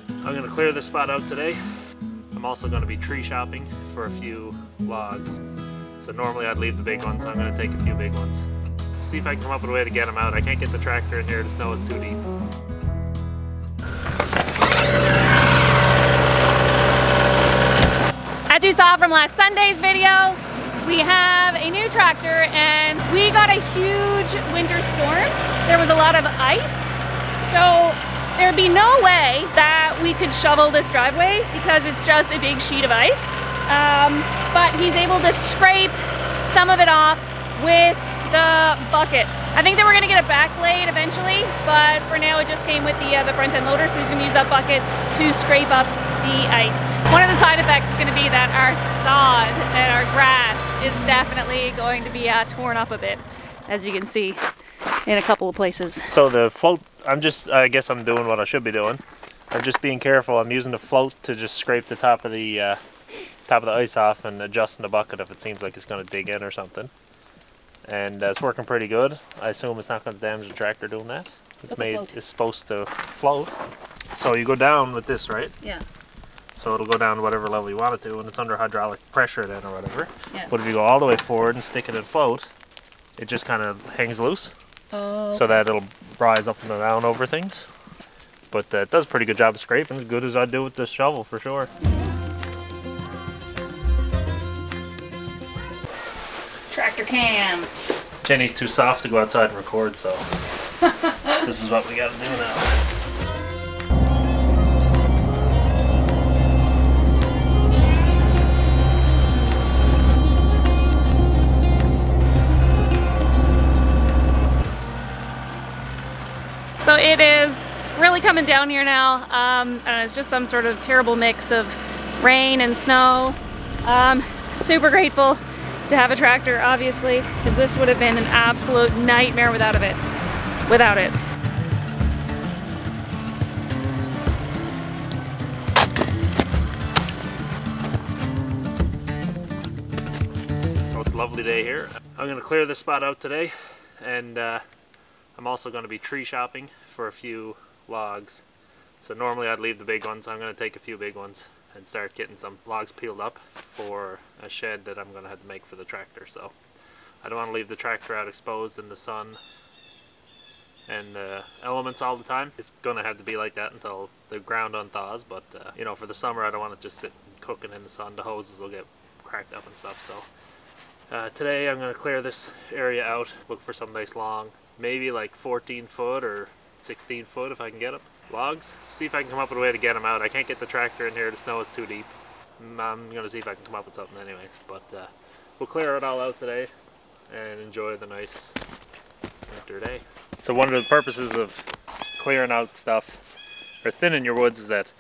I'm going to clear this spot out today. I'm also going to be tree shopping for a few logs. So normally I'd leave the big ones, I'm going to take a few big ones. See if I can come up with a way to get them out. I can't get the tractor in here, the snow is too deep. As you saw from last Sunday's video, we have a new tractor and we got a huge winter storm. There was a lot of ice, so there'd be no way that we could shovel this driveway because it's just a big sheet of ice. But he's able to scrape some of it off with the bucket. I think that we're gonna get a back blade eventually, but for now it just came with the front end loader, so he's gonna use that bucket to scrape up the ice. One of the side effects is gonna be that our sod and our grass is definitely going to be torn up a bit, as you can see in a couple of places. So the float, I guess I'm doing what I should be doing. I'm just being careful. I'm using the float to just scrape the top of the ice off and adjusting the bucket if it seems like it's going to dig in or something. And it's working pretty good. I assume it's not going to damage the tractor doing that. It's supposed to float. So you go down with this, right? Yeah. So it'll go down to whatever level you want it to, and it's under hydraulic pressure then or whatever. Yeah. But if you go all the way forward and stick it in float, it just kind of hangs loose. Oh, okay. So that it'll rise up and down over things. But it does a pretty good job of scraping, as good as I do with this shovel for sure. Tractor cam. Jenny's too soft to go outside and record, so this is what we gotta do now. So it's really coming down here now, and it's just some sort of terrible mix of rain and snow. Super grateful to have a tractor, obviously, because this would have been an absolute nightmare without it. So it's a lovely day here. I'm going to clear this spot out today, and I'm also going to be tree shopping for a few logs. So normally I'd leave the big ones. I'm going to take a few big ones and start getting some logs peeled up for a shed that I'm going to have to make for the tractor. So I don't want to leave the tractor out exposed in the sun and elements all the time. It's going to have to be like that until the ground unthaws, but you know, for the summer I don't want it just sitting cooking in the sun. The hoses will get cracked up and stuff. So today I'm going to clear this area out, look for some nice long, maybe like 14 foot or 16 foot if I can get them, logs. See if I can come up with a way to get them out. I can't get the tractor in here, the snow is too deep. I'm going to see if I can come up with something anyway, but we'll clear it all out today and enjoy the nice winter day. So one of the purposes of clearing out stuff or thinning your woods is that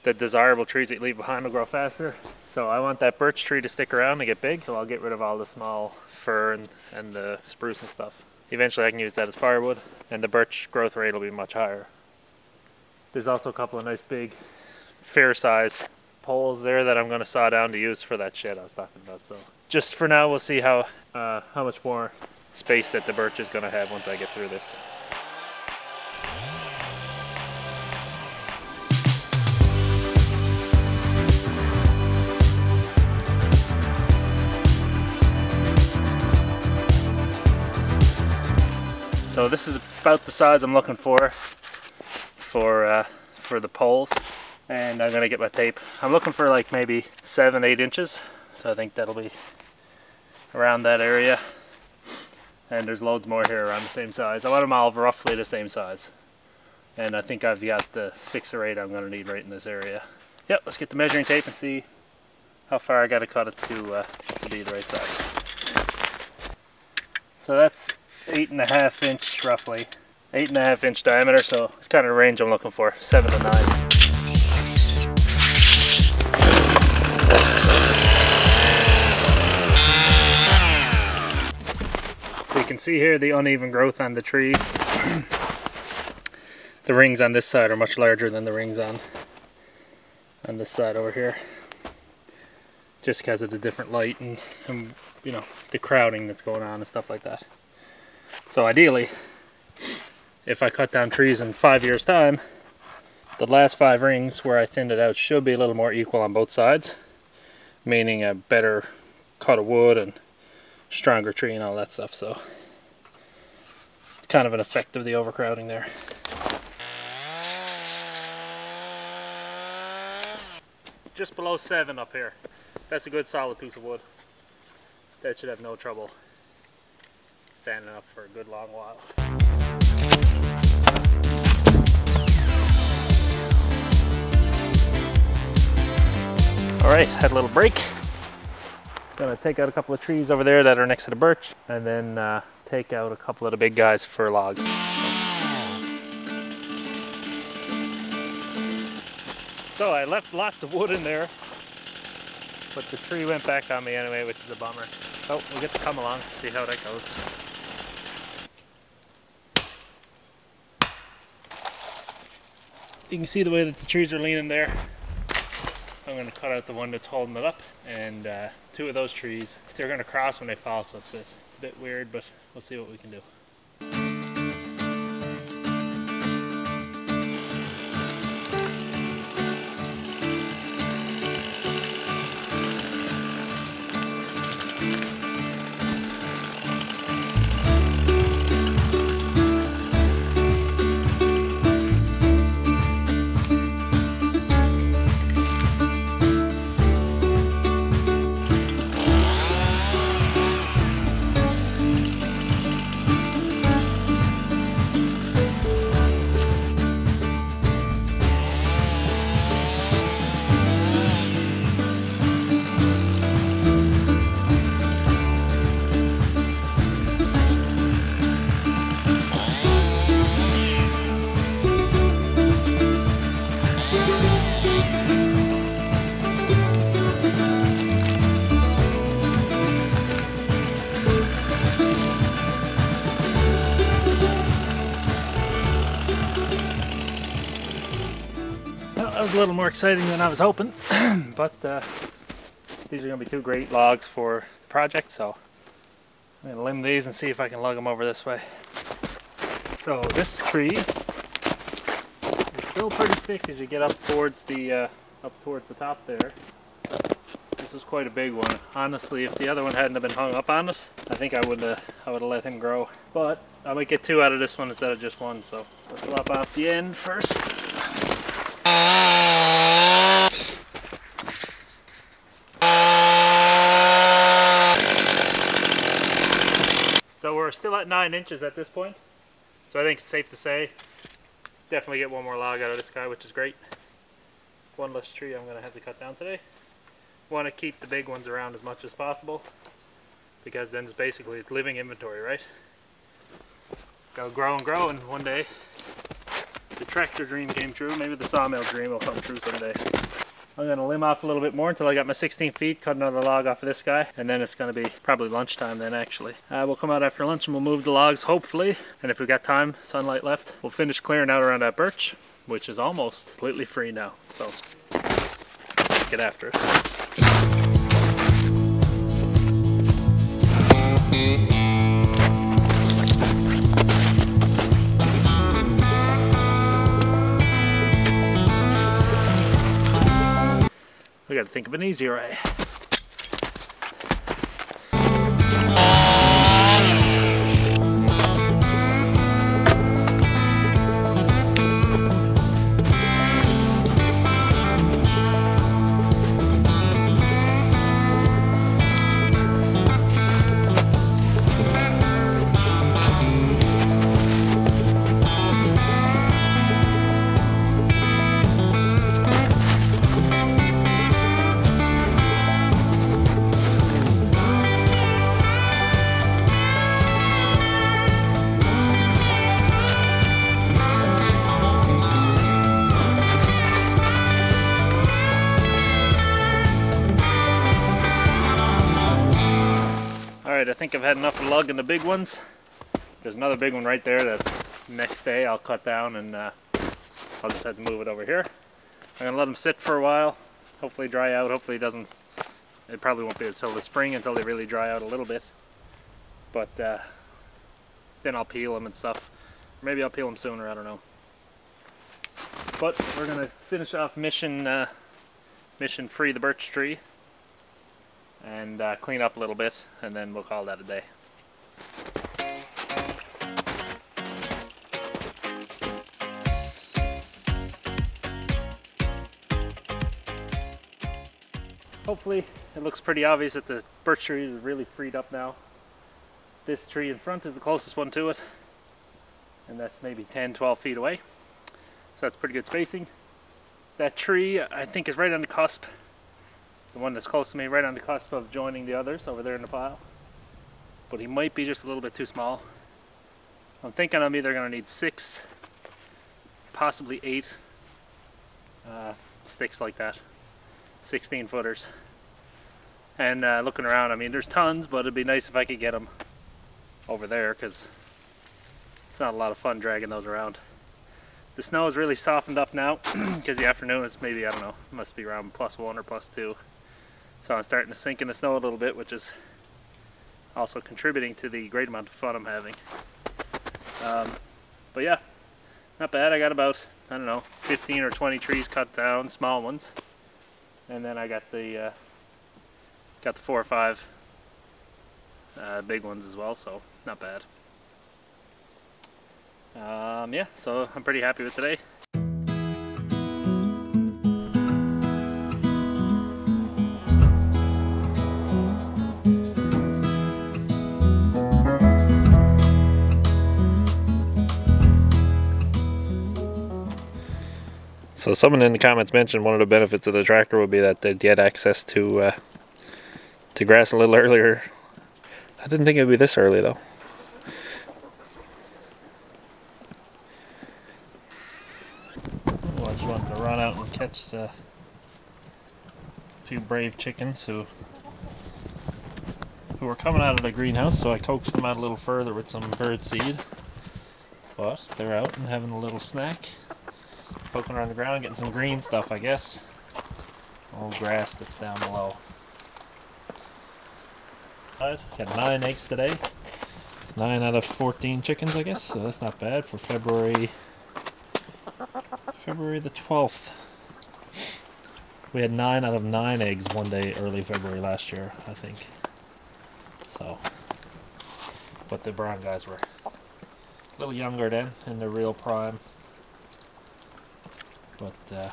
the desirable trees that you leave behind will grow faster. So I want that birch tree to stick around and get big, so I'll get rid of all the small fir and the spruce and stuff. Eventually I can use that as firewood, and the birch growth rate will be much higher. There's also a couple of nice big fair size poles there that I'm going to saw down to use for that shed I was talking about. So just for now we'll see how much more space that the birch is going to have once I get through this. So this is about the size I'm looking for the poles, and I'm gonna get my tape. I'm looking for like maybe 7-8 inches, so I think that'll be around that area. And there's loads more here around the same size. I want them all roughly the same size, and I think I've got the 6 or 8 I'm gonna need right in this area. Yep, let's get the measuring tape and see how far I gotta cut it to be the right size. So that's 8.5 inch roughly, 8.5 inch diameter, so it's kind of the range I'm looking for, 7 to 9. So you can see here the uneven growth on the tree. The rings on this side are much larger than the rings on this side over here, just because of the different light and you know, the crowding that's going on and stuff like that. So ideally, if I cut down trees in 5 years' time, The last 5 rings where I thinned it out should be a little more equal on both sides, meaning a better cut of wood and stronger tree and all that stuff. So it's kind of an effect of the overcrowding there. Just below 7 up here. That's a good solid piece of wood. That should have no trouble standing up for a good long while. Alright, had a little break. Gonna take out a couple of trees over there that are next to the birch, and then take out a couple of the big guys for logs. So I left lots of wood in there, but the tree went back on me anyway, which is a bummer. Oh, we'll get to come along, see how that goes. You can see the way that the trees are leaning there. I'm going to cut out the one that's holding it up, and 2 of those trees, they're going to cross when they fall, so it's a bit weird, but we'll see what we can do. That was a little more exciting than I was hoping, but these are going to be 2 great logs for the project, so I'm going to limb these and see if I can lug them over this way. So this tree is still pretty thick as you get up towards the top there. This is quite a big one. Honestly, if the other one hadn't have been hung up on it, I think I would have let him grow. But I might get 2 out of this one instead of just 1, so let's lop off the end first. So we're still at 9 inches at this point, so I think it's safe to say definitely get 1 more log out of this guy, which is great. 1 less tree I'm going to have to cut down today. Want to keep the big ones around as much as possible, because then it's living inventory, right? Go grow and grow, and one day the tractor dream came true. Maybe the sawmill dream will come true someday. I'm going to limb off a little bit more until I got my 16 feet, cut another log off of this guy, and then it's going to be probably lunchtime then actually. We'll come out after lunch and we'll move the logs hopefully, and if we've got time, sunlight left, we'll finish clearing out around that birch, which is almost completely free now. So let's get after it. We gotta think of an easier way. Alright, I think I've had enough of lugging the big ones. There's another big one right there that next day I'll cut down, and I'll just have to move it over here. I'm going to let them sit for a while, hopefully dry out. Hopefully it probably won't be until the spring until they really dry out a little bit. But then I'll peel them and stuff. Maybe I'll peel them sooner, I don't know. But we're gonna finish off mission free the birch tree and clean up a little bit, and then we'll call that a day. Hopefully it looks pretty obvious that the birch tree is really freed up now. This tree in front is the closest one to it, and that's maybe 10-12 feet away, so that's pretty good spacing. That tree I think is right on the cusp, the one that's close to me, right on the cusp of joining the others over there in the pile, but he might be just a little bit too small. I'm thinking I'm either going to need 6, possibly 8 sticks like that, 16 footers. And looking around, I mean there's tons, but it'd be nice if I could get them over there, because it's not a lot of fun dragging those around. The snow is really softened up now because the afternoon is maybe, I don't know, it must be around +1 or +2. So I'm starting to sink in the snow a little bit, which is also contributing to the great amount of fun I'm having. But yeah, not bad. I got about, I don't know, 15 or 20 trees cut down, small ones. And then I got the 4 or 5 big ones as well, so not bad. Yeah, so I'm pretty happy with today. So someone in the comments mentioned one of the benefits of the tractor would be that they'd get access to grass a little earlier. I didn't think it would be this early though. Well, I just wanted to run out and catch a few brave chickens who were coming out of the greenhouse, so I coaxed them out a little further with some bird seed. But they're out and having a little snack, poking around the ground, getting some green stuff, I guess. Old grass that's down below. Got 9 eggs today. 9 out of 14 chickens, I guess, so that's not bad for February the 12th. We had 9 out of 9 eggs one day early February last year, I think. So, but the brown guys were a little younger then, in their real prime. But I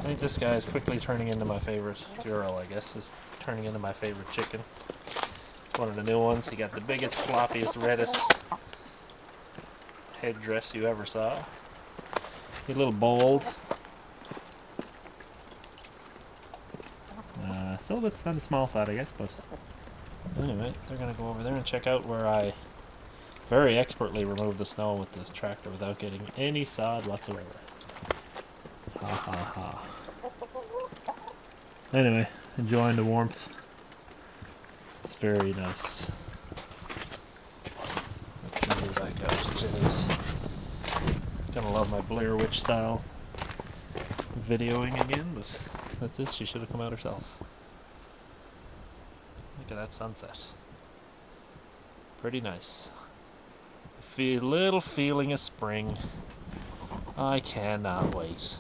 think this guy is quickly turning into my favorite girl, I guess, is turning into my favorite chicken. One of the new ones. He got the biggest, floppiest, reddest headdress you ever saw. He's a little bold. Still a bit on the small side, I guess, but anyway, they're going to go over there and check out where I very expertly removed the snow with this tractor without getting any sod whatsoever. Ha ha ha. Anyway, enjoying the warmth. It's very nice. Let's move back out. Jenny's gonna love my Blair Witch style videoing again, but that's it. She should have come out herself. Look at that sunset. Pretty nice. Little feeling of spring. I cannot wait.